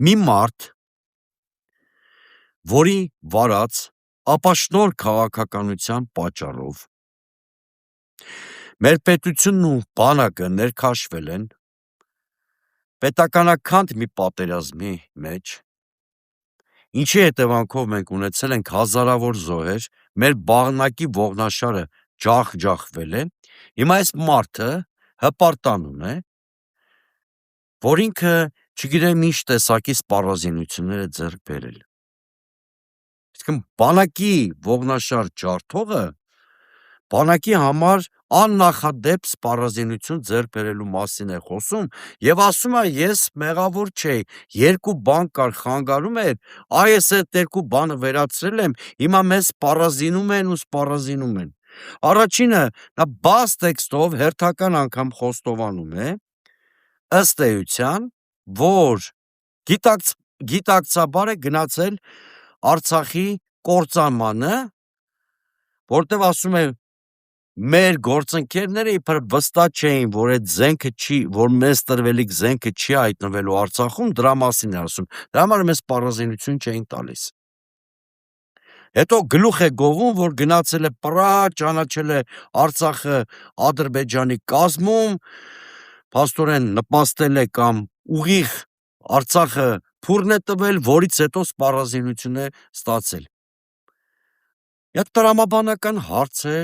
Մի մարդ, որի վարած ապաշնոր քաղաքականության պատճառով մեր պետությունն ու բանակը ներքաշվել են պետականաքանդ մի պատերազմի մեջ, ինչի հետևանքով մենք ունեցել ենք հազարավոր զոհեր, մեր բանակի ողնաշարը ջախջախվել է, հիմա այս մարդը հպարտանում է, որ ինքը չգիտեմ ինչ տեսակի սպառազինություններ է ձեռք բերել։ Իսկ բանակի ողնաշար ջարդողը բանակի համար աննախադեպ սպառազինություն ձեռք բերելու մասին է խոսում եւ ասում է ես մեղավոր չէի, երկու բան կար խանգարում էր, այս այդ երկու բանը վերացրել եմ, հիմա մեզ սպառազինում են։ Առաջինը նա բաց տեքստով հերթական անգամ խոստովանում է ըստ էության, որ գիտակցաբար է գնացել Արցախի կործանմանը, որտեղ ասում է մեր գործընկերները իբր վստահ չէին, որ այդ զենքը որ մեզ տրվելիք զենքը չի հայտնվելու Արցախում, դրա մասին է ասում, դրա համար մեզ սպառազինություն չէին տալիս։ Հետո գլուխ է գովում, որ գնացել է պրա, ճանաչել է Արցախը Ադրբեջանի կազմում, փաստորեն նպաստել է կամ ուղիղ Արցախը փուրն է տվել, որից հետո սպառազինություն է ստացել։ Տրամաբանական հարց է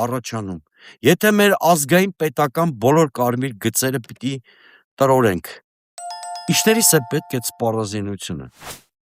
առաջանում, եթե մեր ազգային պետական բոլոր կարմիր գծերը պիտի տրորենք, ինչներիս է պետք այդ սպառազինությունը։